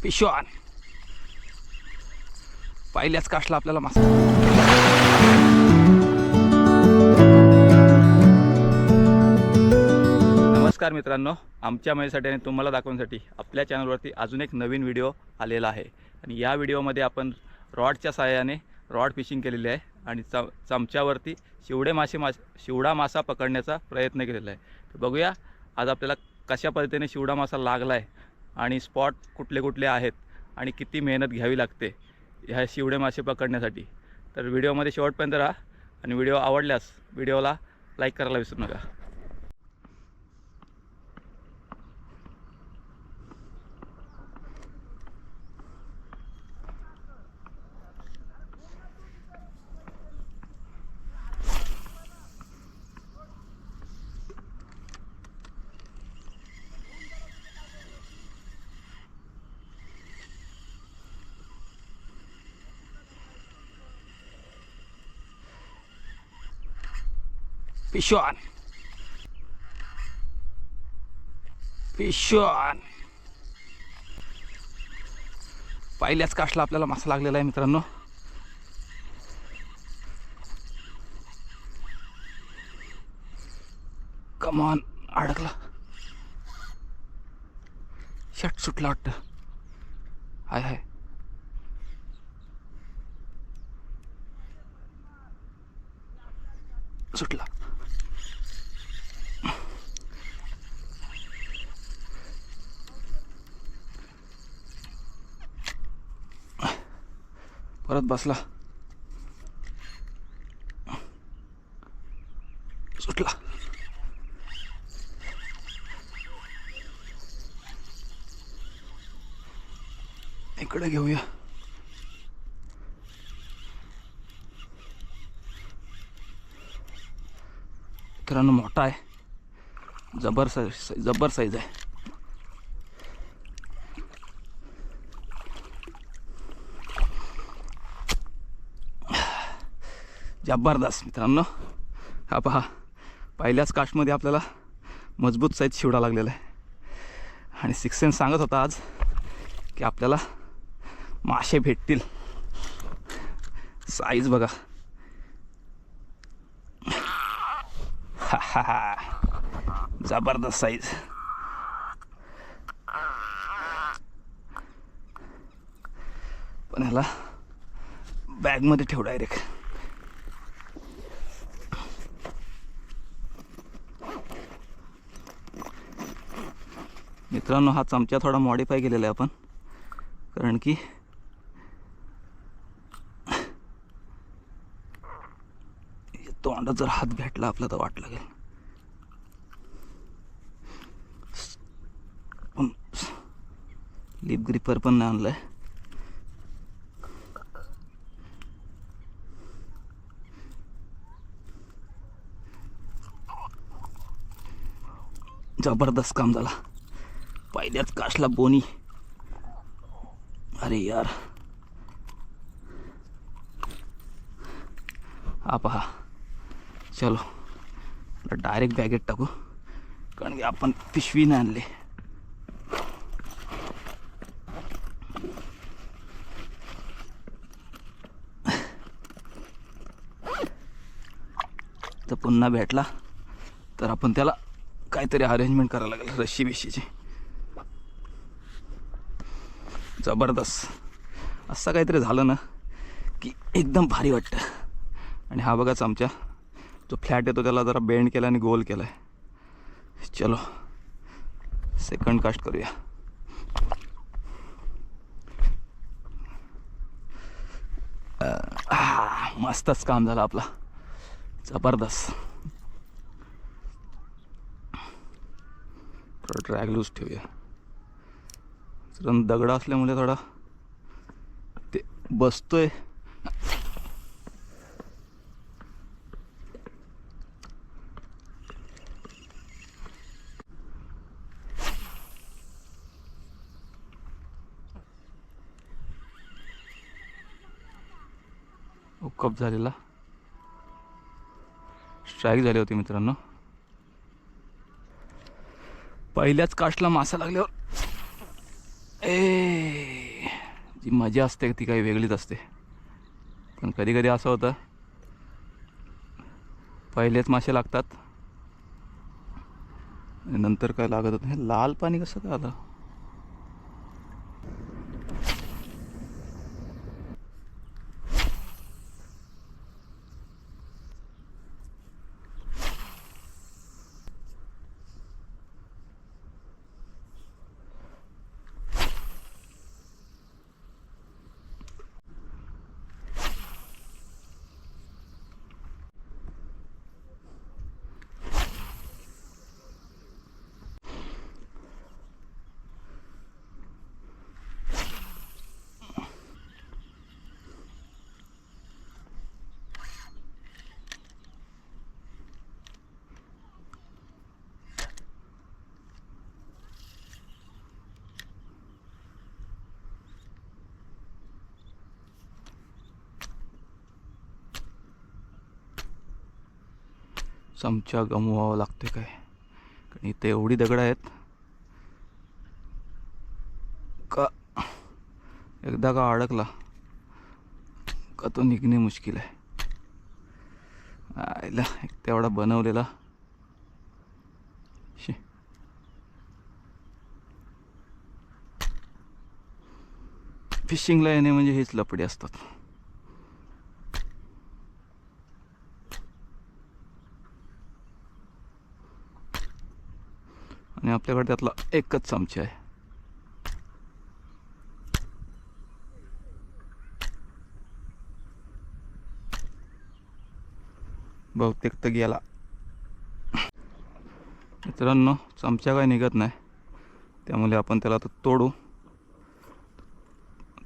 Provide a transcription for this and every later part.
पिशॉन पहिल्याच काशला आपल्याला मासा. नमस्कार मित्रांनो, आमच्या माझ्यासाठी आणि तुम्हाला दाखवण्यासाठी आपल्या चॅनलवरती अजून एक नवीन व्हिडिओ आलेला आहे. आणि या व्हिडिओमध्ये आपण रॉडच्या सहाय्याने रॉड फिशिंग केलेली आहे आणि चमच्यावरती शिवडा मासा पकडण्याचा प्रयत्न केलेला आहे. तर बघूया आज आपल्याला कशा पद्धतीने शिवडा मासा लागला आहे आणि स्पॉट कुठले कुठले आहेत आणि किती मेहनत घ्यावी लागते ह्या शिवडे मासे पकडण्यासाठी. तर व्हिडिओमध्ये शेवटपर्यंत राहा आणि व्हिडिओ आवडल्यास व्हिडिओला लाईक करायला विसरू नका. पिशॉन पिशॉन पहिल्याच काशला आपल्याला मासा लागलेला आहे मित्रांनो. कमॉन, अडकला. शट सुटला वाटतं. हाय हाय सुटला. परत बसला. सुटला. इकडे घेऊया. मित्रांनो मोठा आहे, जबर साईज आहे. जबरदस्त मित्रांनो. हा पहा, पहिल्याच कास्टमध्ये आपल्याला मजबूत साईज शिवडा लागलेला आहे. आणि सिक्स सेन्स सांगत होता आज की आपल्याला मासे भेटतील. साईज बघा. हा हा हा, जबरदस्त साईज. पण ह्याला बॅगमध्ये ठेव डायरेक्ट. मित्रांनो हा चमचा थोडा मॉडिफाय केलेला आहे आपण, कारण की तोंडात जर हात भेटला आपला तर वाट लागेल. पण लिप ग्रिपर पण नाही आणलाय. जबरदस्त काम झाला. पहिल्याच काशला बोनी. अरे यार, हा पहा. चलो डायरेक्ट बॅगेत टाकू, कारण की आपण पिशवी नाही आणली. तर पुन्हा भेटला तर आपण त्याला काहीतरी अरेंजमेंट करायला लागेल, रश्शी बिशीची. जबरदस्त. असं काहीतरी झालं ना की एकदम भारी वाटतं. आणि हा बघा चमचा जो फ्लॅट येतो त्याला जरा बेंड केला आणि गोल केला आहे. चलो सेकंड कास्ट करूया. मस्तच काम झालं आपला. जबरदस्त. थोडं ड्रॅग लूज ठेवूया. दगड असल्यामुळे थोडा ते बसतोय. कप झालेला, स्ट्राईक झाली होती मित्रांनो. पहिल्याच कास्टला मासा लागल्यावर ए जी मजा असते ती काही वेगळीच असते. पण कधी कधी असं होतं, पहिलेच मासे लागतात आणि नंतर काय लागत होतं. हे लाल पाणी कसं काय आलं? चमचा गमवावा लागते काय, कारण इथे एवढी दगड आहेत का एकदा का अडकला का तो निघणे मुश्किल आहे. आयला एक तेवढा बनवलेला. फिशिंगला येणे म्हणजे हेच लपडे असतात. आणि आपल्याकडे त्यातला एकच चमचा आहे. बहुतेक तर गेला. मित्रांनो, चमचा काय निघत नाही, त्यामुळे आपण त्याला तर तोडू.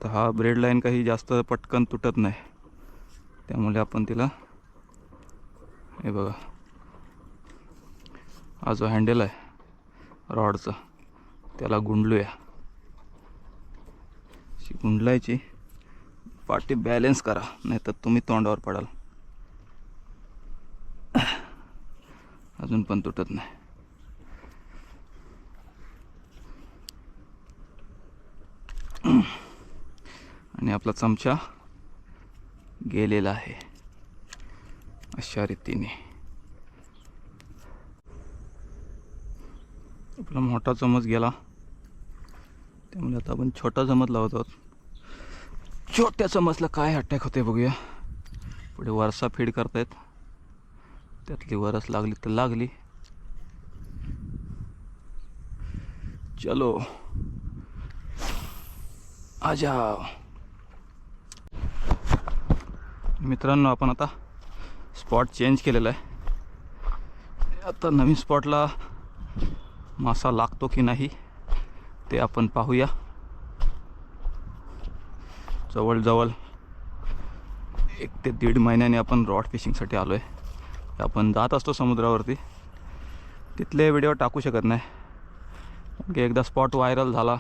तर हा ब्रेड लाईन काही जास्त पटकन तुटत नाही, त्यामुळे आपण तिला, हे बघा, हा जो हँडल आहे रॉडचा त्याला गुंडलूया. अशी गुंडलायची, पाठी बॅलेन्स करा, नाही तर तुम्ही तोंडावर पडाल. अजून पण तुटत नाही. आणि आपला चमचा गेलेला आहे अशा रीतीने. आपला मोठा चमच गेला, त्यामुळे आता आपण छोटा चमच लावत आहोत. छोट्या चमचला काय अटॅक होते बघूया. पुढे वरसा फीड करतायत, त्यातली वरस लागली तर लागली. चलो आ जाओ. मित्रांनो, आपण आता स्पॉट चेंज केलेला आहे. आता नवीन स्पॉटला मासा लागतो की नाही ते आपण पाहूया. जवळजवळ 1 ते 1.5 महिन्याने आपण रॉड फिशिंगसाठी आलो आहे. आपण जात असतो समुद्रावरती, तिथले व्हिडिओ टाकू शकत नाही, कारण की एकदा स्पॉट व्हायरल झाला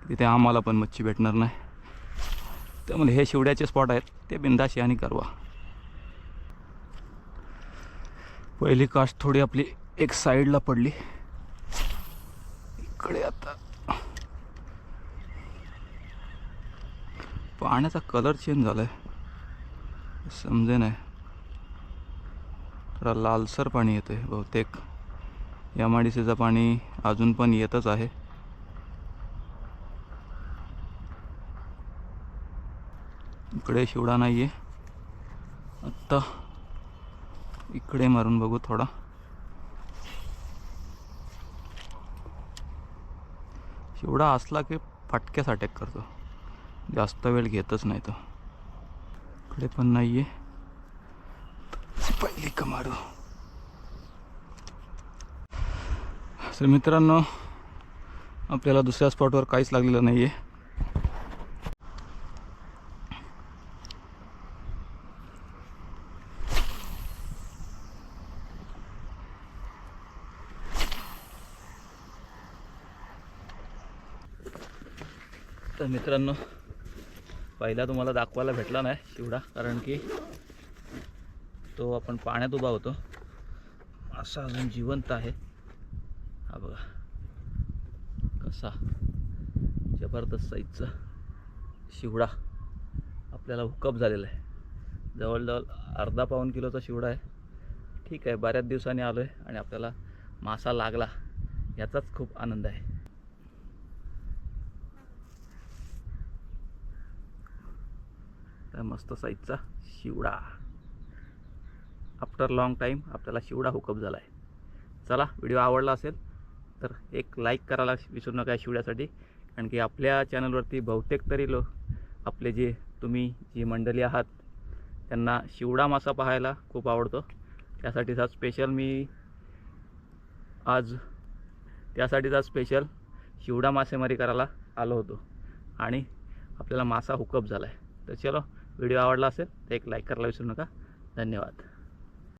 तिथे आम्हाला पण मच्छी भेटणार नाही. त्यामुळे हे शिवड्याचे स्पॉट आहेत, ते बिंदाशी आणि करवा. पहिली कास्ट थोडी आपली एक साईडला पडली. इकडे आता पाण्याचा कलर चेंज झालाय, समजे नाही. थोडा लालसर पाणी येते बहुतेक. एमआयडीसीचं पाणी अजून पण येतच आहे. इकडे शिवडा नाही आहे. आत्ता इकडे मारून बघू थोडा. शिवडा असला की फटक्यास अटॅक करतो, जास्त वेळ घेतच नाही तो. इकडे पण नाही आहे. पहिली का मारू. तर मित्रांनो, आपल्याला दुसऱ्या स्पॉटवर काहीच लागलेलं नाही आहे. तर मित्रांनो, पहिला तुम्हाला दाखवायला भेटला नाही शिवडा, कारण की तो आपण पाण्यात उभा होतो. असा अजून जिवंत आहे. हा बघा कसा जबरदस्त साईजचा. शिवडा आपल्याला हुकअप झालेला आहे. जवळजवळ अर्धा पाऊण किलोचा शिवडा आहे. ठीक आहे, बऱ्याच दिवसांनी आलो आहे आणि आपल्याला मासा लागला याचाच खूप आनंद आहे. तर मस्त साईजचा शिवडा. आफ्टर लॉंग टाईम आपल्याला शिवडा हुकअप झाला आहे. चला, व्हिडिओ आवडला असेल तर एक लाईक करायला विसरू नका शिवड्यासाठी. कारण की आपल्या चॅनलवरती बहुतेक तरी आपले तुम्ही जी मंडळी आहात त्यांना शिवडा मासा पाहायला खूप आवडतो. त्यासाठीचा स्पेशल शिवडा मासेमारी करायला आलो होतो आणि आपल्याला मासा हुकअप झाला आहे. तर चलो, व्हिडिओ आवडला असेल तर एक लाईक करायला विसरू नका. धन्यवाद.